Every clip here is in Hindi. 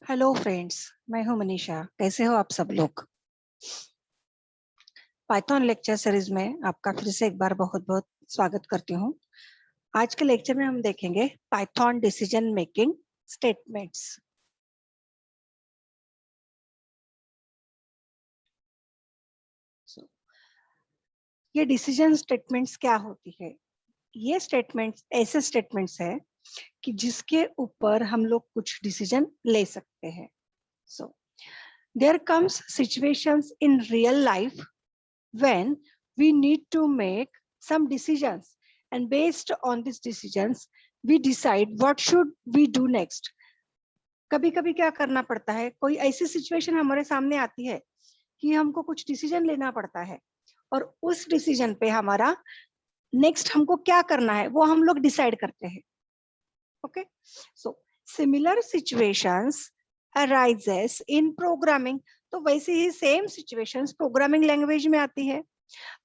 हेलो फ्रेंड्स, मैं हूं मनीषा। कैसे हो आप सब लोग? पाइथन लेक्चर सीरीज में आपका फिर से एक बार बहुत बहुत स्वागत करती हूं। आज के लेक्चर में हम देखेंगे पाइथन डिसीजन मेकिंग स्टेटमेंट्स। ये डिसीजन स्टेटमेंट्स क्या होती है? ये स्टेटमेंट्स ऐसे स्टेटमेंट्स है कि जिसके ऊपर हम लोग कुछ डिसीजन ले सकते हैं। So there comes situations in real life when we need to make some decisions, and based on these decisions we decide what should we do next. कभी कभी क्या करना पड़ता है, कोई ऐसी सिचुएशन हमारे सामने आती है कि हमको कुछ डिसीजन लेना पड़ता है और उस डिसीजन पे हमारा नेक्स्ट हमको क्या करना है वो हम लोग डिसाइड करते हैं। Okay, so similar situations arises इन प्रोग्रामिंग। तो वैसे ही सेम सिचुएशंस प्रोग्रामिंग लैंग्वेज में आती है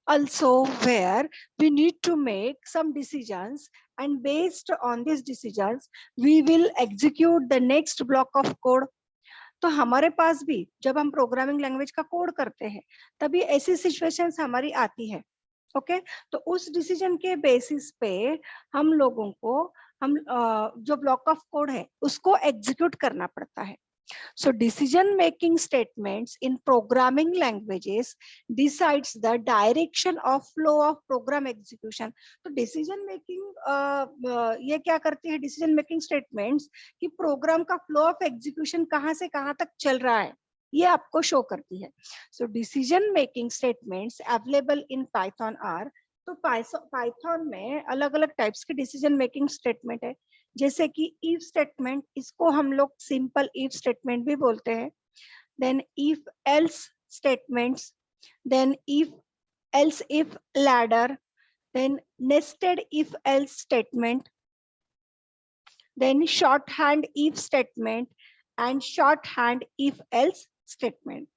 also, where we need to make some decisions, and based on these decisions we will execute the next block of code. तो हमारे पास भी जब हम प्रोग्रामिंग लैंग्वेज का कोड करते हैं तभी ऐसी सिचुएशंस हमारी आती है। ओके, तो उस डिसीजन के बेसिस पे हम लोगों को जो ब्लॉक ऑफ कोड है उसको एग्जीक्यूट करना पड़ता है। So decision making statements in programming languages decides the direction of flow of program execution. तो decision making ये क्या करती है, decision making statements कि प्रोग्राम का flow of execution कहाँ से कहाँ तक चल रहा है ये आपको शो करती है। So decision making statements available in Python are, तो पाइथन में अलग अलग टाइप्स के डिसीजन मेकिंग स्टेटमेंट है, जैसे कि इफ स्टेटमेंट, इसको हम लोग सिंपल इफ स्टेटमेंट भी बोलते हैं। Then if else statements, then if else if ladder, then nested if else statement, then short hand if statement and short hand if else statement.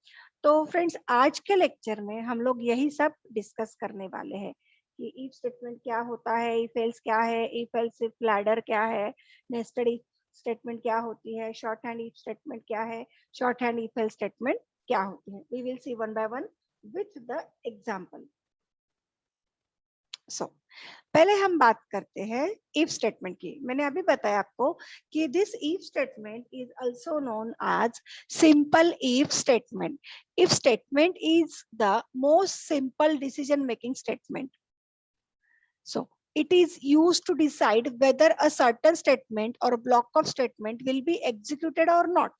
तो फ्रेंड्स आज के लेक्चर में हम लोग यही सब डिस्कस करने वाले हैं कि इफ स्टेटमेंट क्या होता है, इफ एल्स क्या है, इफ एल्स इफ लैडर क्या है, नेस्टेड इफ स्टेटमेंट क्या होती है, शॉर्ट हैंड इफ स्टेटमेंट क्या है, short hand if else statement क्या होती है। We will see one by one with the example. So पहले हम बात करते हैं इफ स्टेटमेंट की। मैंने अभी बताया आपको कि this if statement is also known as simple if statement. If statement is the most simple decision making statement. So it is used to decide whether a certain statement or block of statement will be executed or not.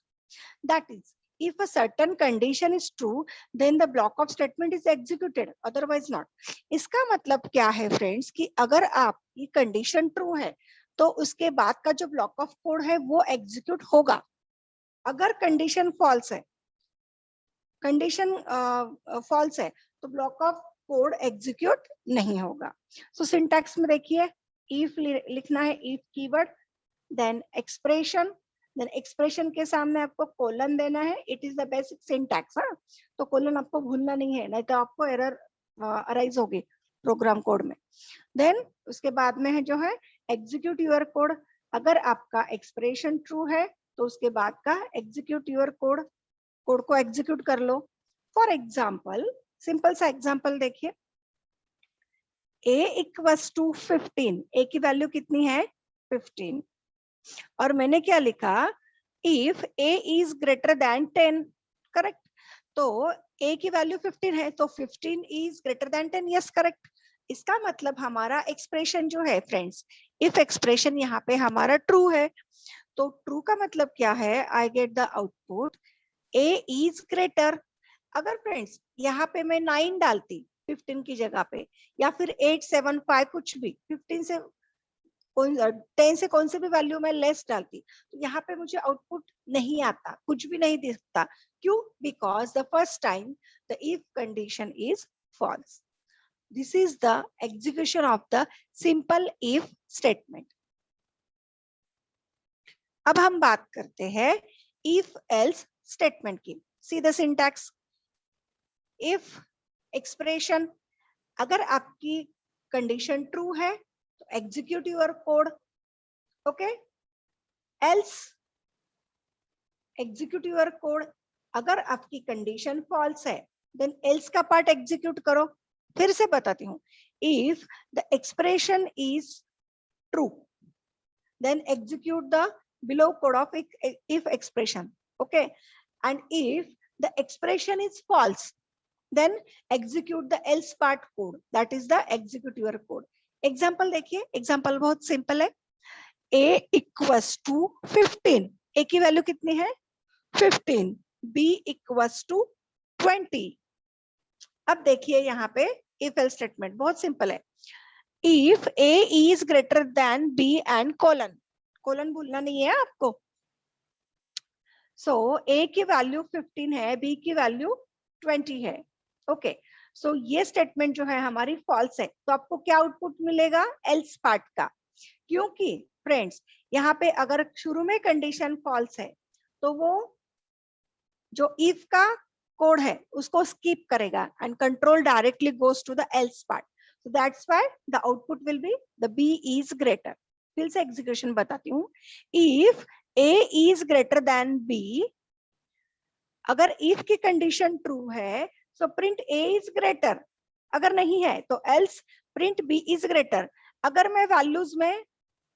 That is, if a certain condition is true, then the block of statement is executed, otherwise not. इसका मतलब क्या है फ्रेंड्स कि अगर आपकी कंडीशन ट्रू है तो उसके बाद का जो ब्लॉक ऑफ कोड है वो एग्जीक्यूट होगा। अगर कंडीशन फॉल्स है, कंडीशन फॉल्स है तो ब्लॉक ऑफ कोड एग्जीक्यूट नहीं होगा। सो सिंटैक्स में देखिए, इफ लिखना है, if keyword, then expression, then expression के सामने आपको कोलन देना है। It is the basic syntax. हाँ, तो कोलन आपको भूलना नहीं है, नहीं तो आपको एरर अराइज होगी प्रोग्राम कोड में। देन उसके बाद में है जो है एग्जीक्यूट यूर कोड। अगर आपका एक्सप्रेशन ट्रू है तो उसके बाद का एग्जीक्यूट यूर कोड, कोड को एग्जीक्यूट कर लो। फॉर एग्जाम्पल, सिंपल सा एग्जाम्पल देखिए, a इक्वल्स टू 15, a की वैल्यू कितनी है 15, और मैंने क्या लिखा, if a is greater than 10, correct. तो a की वैल्यू 15 है तो 15 is greater than 10, yes correct. इसका मतलब हमारा एक्सप्रेशन जो है फ्रेंड्स, इफ एक्सप्रेशन यहाँ पे हमारा ट्रू है, तो ट्रू का मतलब क्या है, I get the output a is greater. अगर फ्रेंड्स यहाँ पे मैं 9 डालती 15 की जगह पे, या फिर 8, 7, 5 कुछ भी, 15 से 10 से कौन से भी वैल्यू में लेस डालती, तो यहाँ पे मुझे आउटपुट नहीं आता, कुछ भी नहीं दिखता। क्यों? Because the first time the if condition is false. This is the execution of the simple if statement. अब हम बात करते हैं इफ एल्स स्टेटमेंट की। See the syntax, if expression, अगर आपकी कंडीशन ट्रू है तो execute your code. Okay, else execute your code. अगर आपकी कंडीशन फॉल्स है देन एल्स का पार्ट एग्जीक्यूट करो. फिर से बताती हूँ. If the expression is true then execute the below code of if expression. Okay, and if the expression is false then execute the else part code, that is the execute your code. Example देखिए, एग्जाम्पल बहुत सिंपल है. a इक्वस टू 15, a की वैल्यू कितनी है 15, b इक्वस टू 20. अब देखिए यहाँ पे इफ एल्स स्टेटमेंट बहुत सिंपल है. If a is greater than b and colon, colon भूलना नहीं है आपको. सो a की वैल्यू 15 है, b की वैल्यू 20 है. ओके, सो ये स्टेटमेंट जो है हमारी फॉल्स है. तो आपको क्या आउटपुट मिलेगा एल्स पार्ट का. क्योंकि फ्रेंड्स यहाँ पे अगर शुरू में कंडीशन फॉल्स है तो वो जो इफ का कोड है उसको स्किप करेगा and control directly goes to the else part. So that's why the output will be the B is greater. फिर से एग्जीक्यूशन बताती हूँ. If A is greater than B, अगर if की कंडीशन ट्रू है so print A is greater. अगर नहीं है तो else print B is greater. अगर मैं वैल्यूज में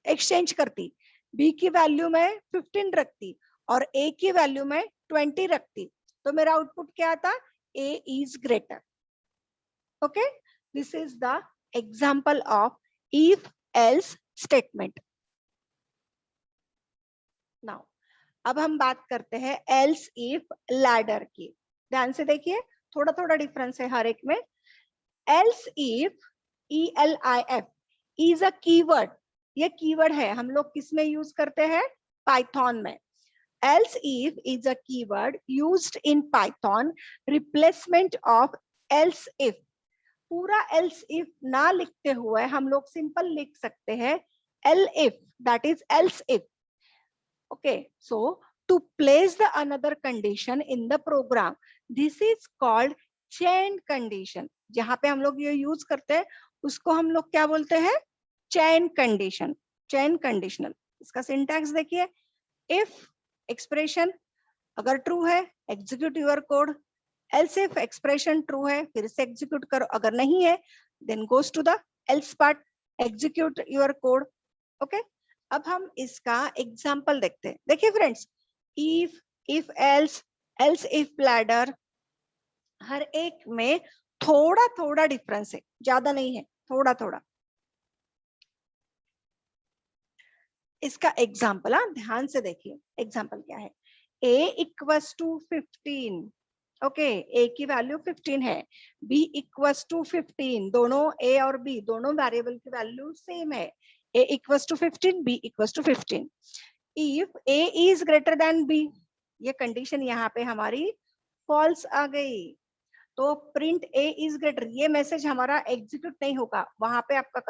एक्सचेंज करती, B की वैल्यू में 15 रखती और A की वैल्यू में 20 रखती तो मेरा आउटपुट क्या आता, A is greater. Okay, this is the example of if else statement. Now अब हम बात करते हैं else if ladder की. ध्यान से देखिए, थोड़ा थोड़ा डिफरेंस है हर एक में. else if ELIF is a keyword. ये कीवर्ड है, हम लोग किस में यूज करते हैं, पाइथन में. else if is a keyword used in Python replacement of else if. पूरा else if ना लिखते हुए हम लोग सिंपल लिख सकते हैं elif, that is else if. Okay, so to place the another condition in the program, this is called chain condition. जहां पे हम लोग ये यूज करते हैं उसको हम लोग क्या बोलते हैं, chain condition, chain conditional. इसका सिंटैक्स देखिए. if expression अगर ट्रू है execute your code, else if expression true है फिर से execute करो, अगर नहीं है then goes to the else part, execute your code. Okay, अब हम इसका एग्जाम्पल देखते हैं. देखिए friends, if else if ladder, हर एक में थोड़ा थोड़ा डिफरेंस है, ज्यादा नहीं है, थोड़ा थोड़ा. इसका एग्जाम्पल ध्यान से देखिए. एग्जाम्पल क्या है, a equals to 15. Okay, a की वैल्यू 15 है, b इक्वस टू 15. दोनों a और b दोनों वेरिएबल की वैल्यू सेम है. a equals to 15, b equals to 15. If a is greater than b, ये कंडीशन यहाँ पे हमारी फॉल्स आ गई तो प्रिंट a इज ग्रेटर, ये मैसेज हमारा एग्जीक्यूट नहीं होगा, वहां पे आपका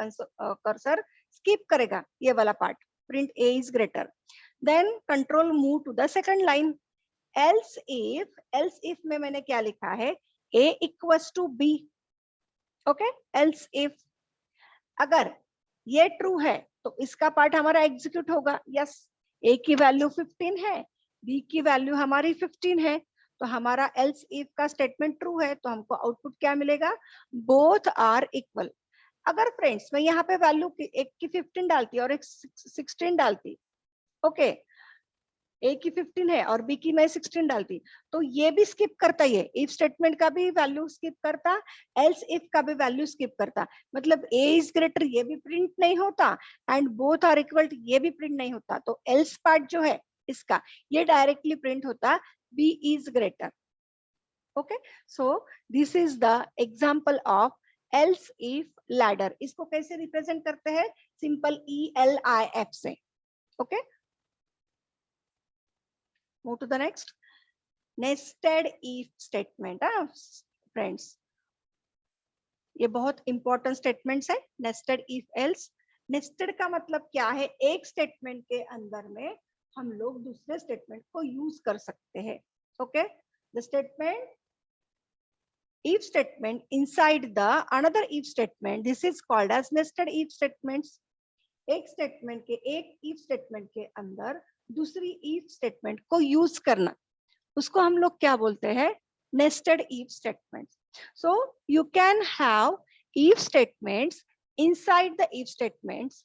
कर्सर स्किप करेगा ये वाला part, print a is greater. Then control move to the second line. else if में मैंने क्या लिखा है, a equals to b. Okay, else if अगर ये ट्रू है तो इसका पार्ट हमारा एग्जीक्यूट होगा. यस, a की वैल्यू 15 है, b की वैल्यू हमारी 15 है, तो हमारा else if का स्टेटमेंट ट्रू है तो हमको आउटपुट क्या मिलेगा, बोथ आर इक्वल. अगर फ्रेंड्स मैं यहाँ पे वैल्यू एक की 15 डालती और एक 16 डालती, ओके, a की 15 है और b की मैं 16 डालती तो ये भी स्किप करता, ये इफ स्टेटमेंट का भी वैल्यू स्किप करता, एल्स इफ का भी वैल्यू स्किप करता. मतलब a इज ग्रेटर ये भी प्रिंट नहीं होता एंड बोथ आर इक्वल ये भी प्रिंट नहीं होता. तो एल्स पार्ट जो है इसका ये डायरेक्टली प्रिंट होता b is greater. Okay, so this is the example of else if ladder. इसको कैसे रिप्रेजेंट करते हैं, सिंपल ELIF से. Okay, move to the next, nested if statement. Friends ये बहुत इंपॉर्टेंट स्टेटमेंट्स है. नेस्टेड इफ एल्स, नेस्टेड का मतलब क्या है, एक स्टेटमेंट के अंदर में हम लोग दूसरे स्टेटमेंट को यूज कर सकते हैं. Okay, the statement if statement inside the another if statement, this is called as nested if statements. एक स्टेटमेंट के, एक इफ स्टेटमेंट के अंदर दूसरी इफ स्टेटमेंट को यूज करना, उसको हम लोग क्या बोलते हैं? Nested if statement. So you can have if statements inside the if statements.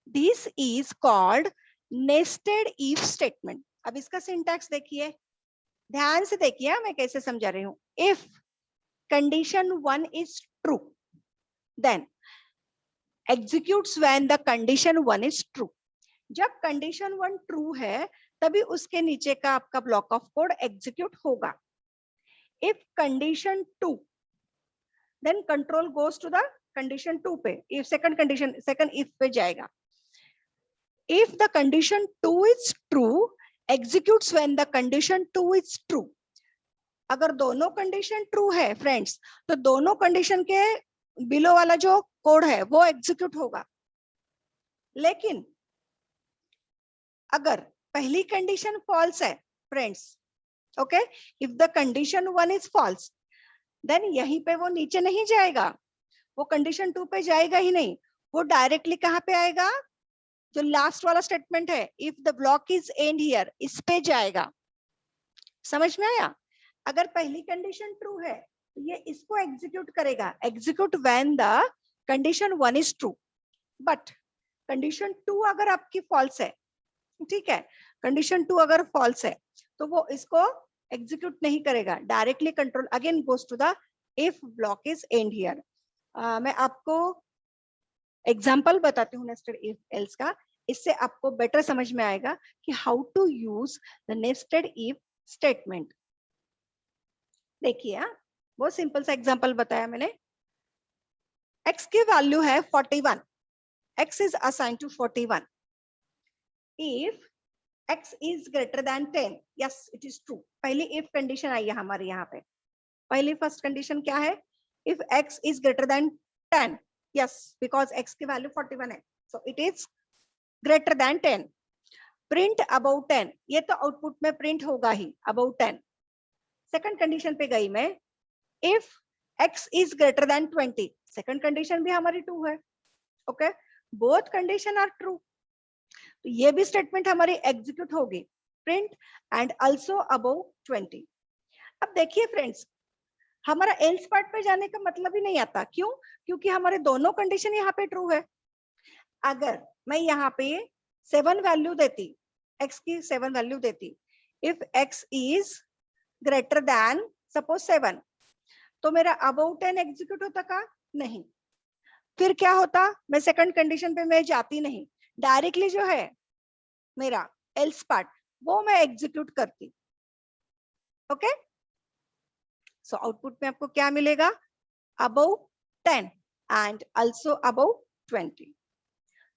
This is called nested if statement. अब इसका सिंटैक्स देखिए, ध्यान से देखिए मैं कैसे समझा रही हूं. If condition 1 is true, then executes when the condition 1 is true. जब condition 1 true है तभी उसके नीचे का आपका block of code execute होगा. If condition 2, then control goes to the condition 2 पे, if second if पे जाएगा. If the condition 2 is true, executes when the condition 2 is true. अगर दोनों कंडीशन ट्रू है फ्रेंड्स, तो दोनों कंडीशन के बिलो वाला जो कोड है वो एग्जीक्यूट होगा. लेकिन अगर पहली कंडीशन फॉल्स है friends, okay, if the condition 1 is false, then यहीं पे वो नीचे नहीं जाएगा, वो कंडीशन 2 पे जाएगा ही नहीं, वो डायरेक्टली कहाँ पे आएगा? जो लास्ट वाला स्टेटमेंट है, if the block is end here, इस पे जाएगा. समझ में आया? अगर पहली कंडीशन ट्रू है तो ये इसको एग्जीक्यूट करेगा, execute when the condition 1 is true. But condition 2 अगर आपकी फॉल्स है, ठीक है, कंडीशन 2 अगर फॉल्स है तो वो इसको एग्जीक्यूट नहीं करेगा, directly control again goes to the if block is end here. मैं आपको एग्जाम्पल बताती हूँ नेस्टेड इफ एल्स का, इससे आपको बेटर समझ में आएगा कि how to use the nested if statement. देखिए, बहुत सिंपल सा एग्जांपल बताया मैंने. x की वैल्यू है 41, x is assign to 41. If x is greater than 10, yes it is true. पहली इफ कंडीशन आई है हमारे यहाँ पे. पहली फर्स्ट कंडीशन क्या है? If x is greater than 10, yes, because x की वैल्यू 41 है, so it is greater than 10. Print above 10, ये तो आउटपुट में प्रिंट होगा ही, अबव 10. सेकंड कंडीशन पे गई मैं, if x is greater than 20, second condition भी हमारी ट्रू है, okay, both condition are true, तो ये भी स्टेटमेंट हमारी एग्जीक्यूट होगी, प्रिंट एंड आल्सो अबव 20. अब देखिए फ्रेंड्स, हमारा एल्स पार्ट पे जाने का मतलब ही नहीं आता. क्यों? क्योंकि हमारे दोनों कंडीशन यहाँ पे ट्रू है. अगर मैं यहाँ पे 7 वैल्यू देती, x की 7 वैल्यू देती, if x is greater then suppose 7, तो मेरा अबव 10 एग्जीक्यूट होता का? नहीं. फिर क्या होता? मैं सेकंड कंडीशन पे मैं जाती नहीं, डायरेक्टली जो है मेरा एल्स पार्ट वो मैं एग्जीक्यूट करती. ओके, सो आउटपुट में आपको क्या मिलेगा? Above 10 and also above 20.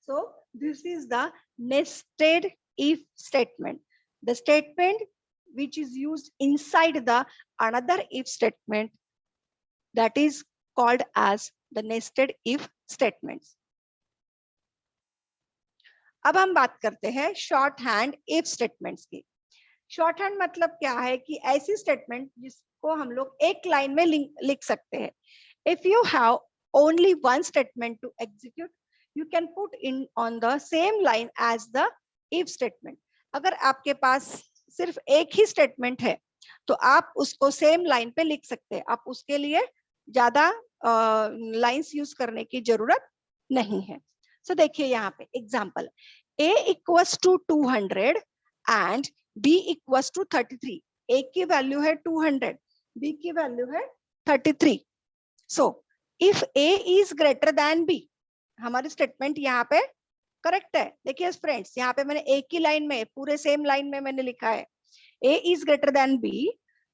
So this is the nested if statement, the statement which is used inside the another if statement, that is called as the nested if statements. अब हम बात करते हैं शॉर्ट हैंड इफ स्टेटमेंट्स की. शॉर्ट हैंड मतलब क्या है? कि ऐसी स्टेटमेंट जिसको हम लोग एक लाइन में लिख सकते हैं. If you have only one statement to execute, you can put in on the same line as the if statement. अगर आपके पास सिर्फ एक ही स्टेटमेंट है तो आप उसको सेम लाइन पे लिख सकते हैं, आप उसके लिए ज्यादा लाइंस यूज करने की जरूरत नहीं है. सो देखिए यहाँ पे example, a equals to 200 and b equals to 33. a की वैल्यू है 200, b की वैल्यू है 33. So if a is greater than b, हमारी स्टेटमेंट यहाँ पे करेक्ट है. देखिए फ्रेंड्स, यहाँ पे मैंने एक ही लाइन में, पूरे सेम लाइन में मैंने लिखा है a is greater than b,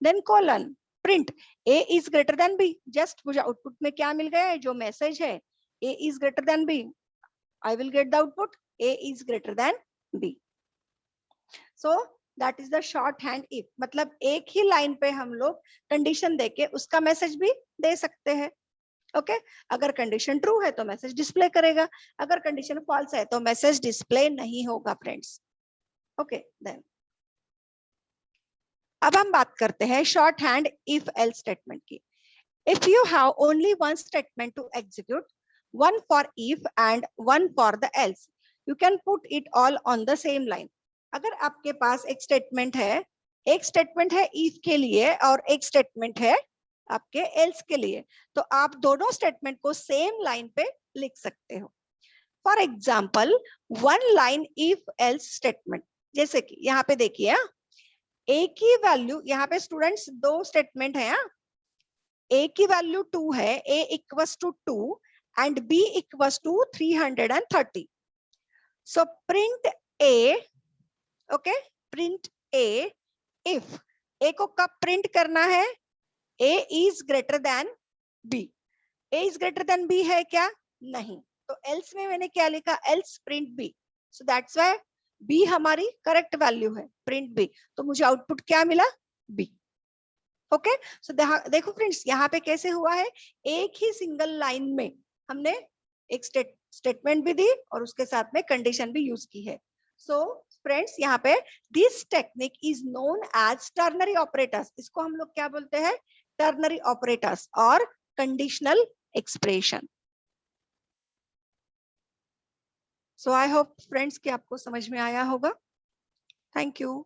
देन कोलन प्रिंट a is greater than b. Just मुझे आउटपुट में क्या मिल गया है? जो मैसेज है a is greater than b, I will get the output a is greater than b. So that is the short hand if. मतलब एक ही लाइन पे हम लोग कंडीशन देके उसका मैसेज भी दे सकते हैं. ओके, अगर कंडीशन ट्रू है तो मैसेज डिस्प्ले करेगा, अगर कंडीशन फॉल्स है तो मैसेज डिस्प्ले नहीं होगा फ्रेंड्स. ओके, देन अब हम बात करते हैं short hand if else statement की. If you have only one statement to execute, one for if and one for the else, you can put it all on the same line. अगर आपके पास एक स्टेटमेंट है इफ के लिए और एक स्टेटमेंट है आपके एल्स के लिए, तो आप दोनों स्टेटमेंट को सेम लाइन पे लिख सकते हो। For example one line if else statement, जैसे कि यहाँ पे देखिए ए की वैल्यू, यहाँ पे स्टूडेंट्स दो स्टेटमेंट है, ए की वैल्यू 2 है, a equals to 2 and b equals to 330। So print a, okay, print a if, a को कब प्रिंट करना है, a is greater than b. A is greater than b है क्या, नहीं, तो एल्स में मैंने क्या लिखा, else print b. So that's why b हमारी करेक्ट वैल्यू है, प्रिंट बी, तो मुझे आउटपुट क्या मिला, बी। ओके, सो देखो फ्रेंड्स यहाँ पे कैसे हुआ है, एक ही सिंगल लाइन में हमने एक स्टेटमेंट भी दी और उसके साथ में कंडीशन भी यूज की है। सो फ्रेंड्स यहाँ पे this technique is known as ternary operators, इसको हम लोग क्या बोलते हैं, टर्नरी ऑपरेटर्स और conditional expression. So I hope friends कि आपको समझ में आया होगा। Thank you.